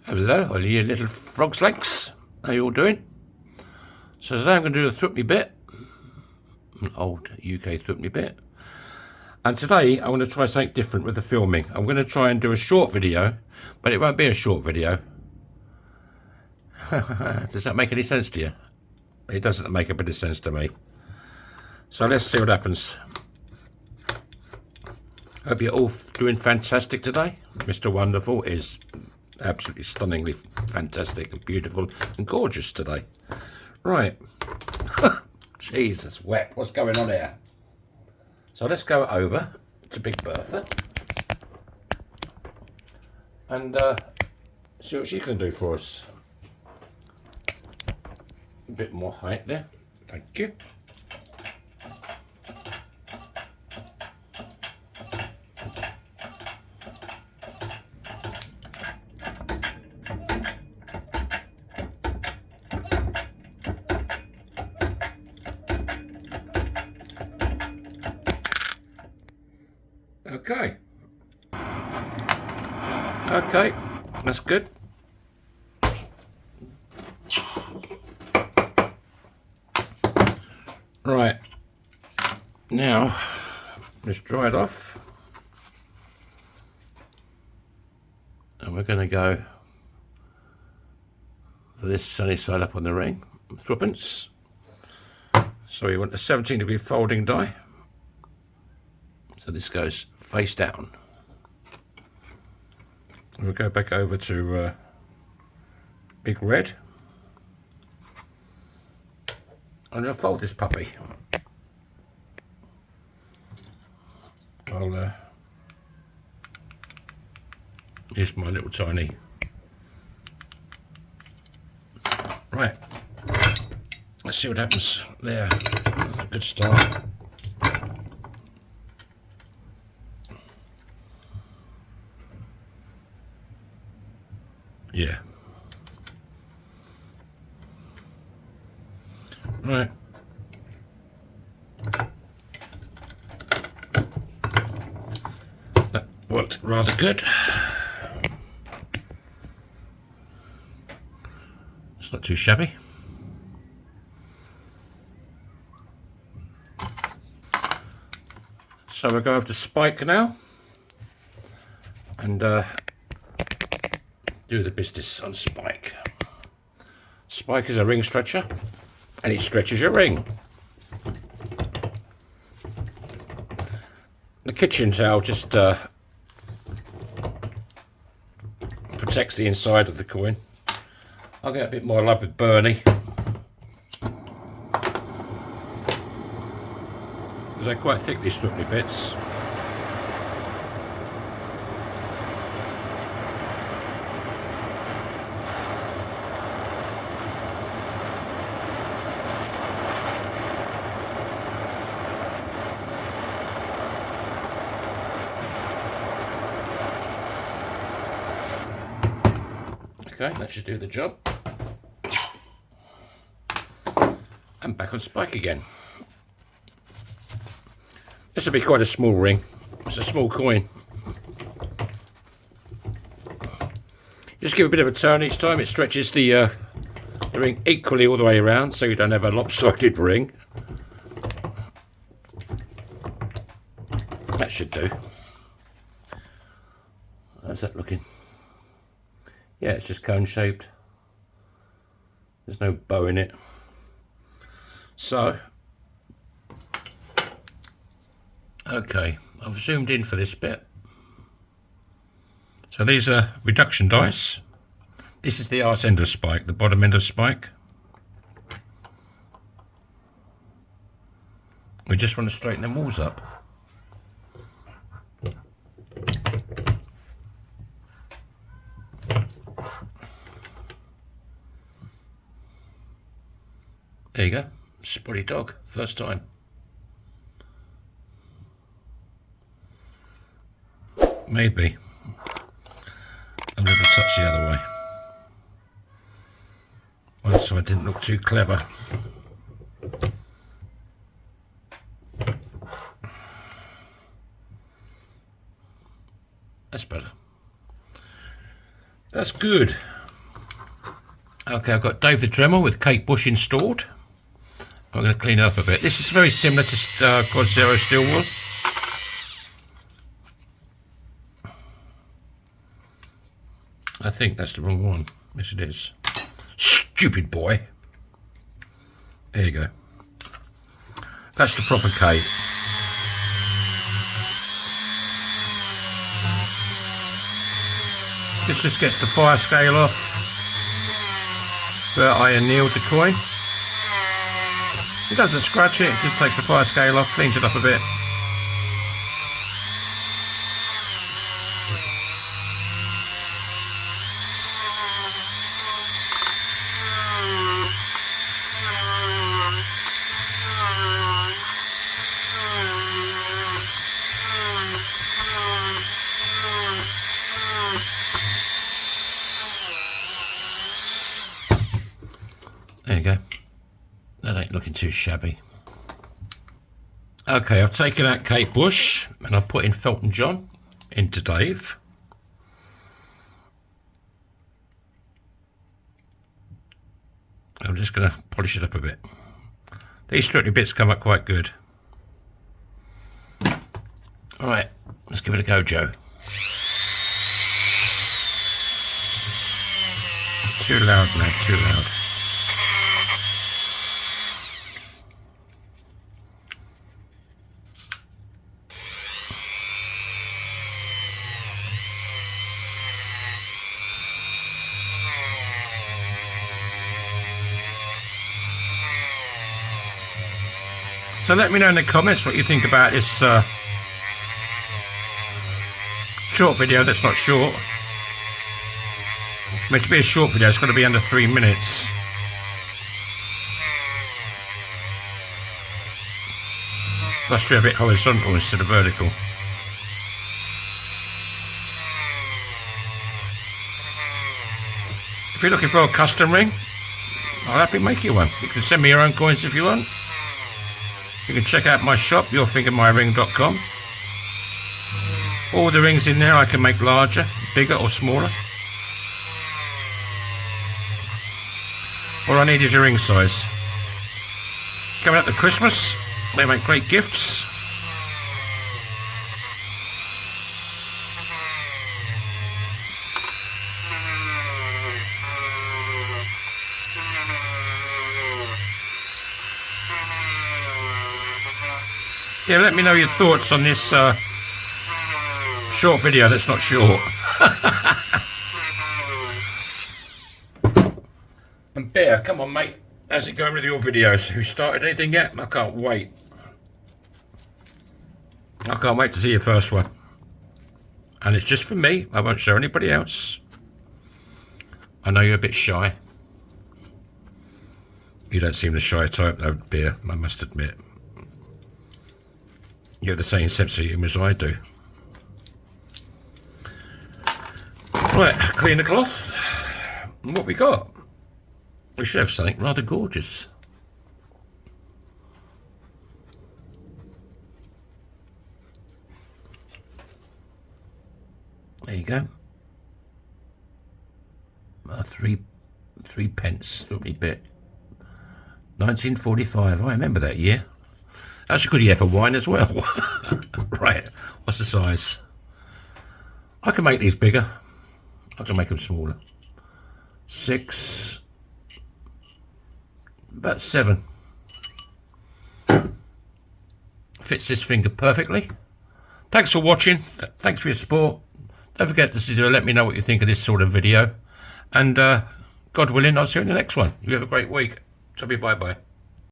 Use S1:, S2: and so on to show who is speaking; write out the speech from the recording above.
S1: Hello, all you little frog's legs. How you all doing? So today I'm going to do a threepenny bit, an old UK threepenny bit. And today I'm going to try something different with the filming. I'm going to try and do a short video, but it won't be a short video. Does that make any sense to you? It doesn't make a bit of sense to me. So let's see what happens. Hope you're all doing fantastic today. Mr. Wonderful is absolutely stunningly fantastic and beautiful and gorgeous today. Right. Jesus, wet. What's going on here? So let's go over to Big Bertha and see what she can do for us. A bit more height there. Thank you. Okay. Okay, that's good. Right. Now, let's dry it off. And we're going to go for this sunny side up on the ring. Threepence. So we want a 17-degree folding die. So this goes face down. We'll go back over to Big Red. I'm going to fold this puppy. I'll use my little tiny. Right. Let's see what happens there. That's a good start. Yeah. Right. That worked rather good. It's not too shabby. So we'll go over to Spike now and do the business on Spike. Spike is a ring stretcher and it stretches your ring. The kitchen towel just protects the inside of the coin. I'll get a bit more love with Bernie, because they're quite thick, these threepenny bits. Okay, that should do the job. And back on Spike again. This will be quite a small ring. It's a small coin. Just give a bit of a turn each time. It stretches the ring equally all the way around, so you don't have a lopsided ring. That should do. How's that looking? Yeah, it's just cone shaped. There's no bow in it. So, okay, I've zoomed in for this bit. So these are reduction dice. This is the arse end of Spike, the bottom end of Spike. We just want to straighten the walls up. There you go, spotty dog, first time. Maybe a little touch the other way. One side didn't look too clever. That's better. That's good. Okay, I've got David Dremel with Kate Bush installed. I'm going to clean it up a bit. This is very similar to Quad Zero steel wool. I think that's the wrong one. Yes, it is. Stupid boy. There you go. That's the proper Kate. This just gets the fire scale off where I annealed the coin. It doesn't scratch it, it just takes the fire scale off, cleans it up a bit. There you go. That ain't looking too shabby. Okay, I've taken out Kate Bush and I've put in Felton John into Dave. I'm just going to polish it up a bit. These strictly bits come up quite good. Alright, let's give it a go, Joe. Too loud, man, too loud. So let me know in the comments what you think about this short video that's not short. I mean, to be a short video, it's got to be under 3 minutes. Must be a bit horizontal instead of vertical. If you're looking for a custom ring, I'll happily make you one. You can send me your own coins if you want. You can check out my shop, yourfingermyring.com. All the rings in there I can make larger, bigger or smaller. All I need is your ring size. Coming up to Christmas, they make great gifts. Yeah, let me know your thoughts on this short video that's not short. And Bear, come on mate, how's it going with your videos? Have you started anything yet? I can't wait. I can't wait to see your first one. And it's just for me, I won't show anybody else. I know you're a bit shy. You don't seem the shy type though, Bear, I must admit. You have the same sense of humour as I do. Right, clean the cloth. And what we got? We should have something rather gorgeous. There you go. Three pence, lovely bit. 1945. I remember that year. That's a good year for wine as well. Right, what's the size? I can make these bigger. I can make them smaller. 6, about 7. Fits this finger perfectly. Thanks for watching. Thanks for your support. Don't forget to let me know what you think of this sort of video. And God willing, I'll see you in the next one. You have a great week. Bye bye.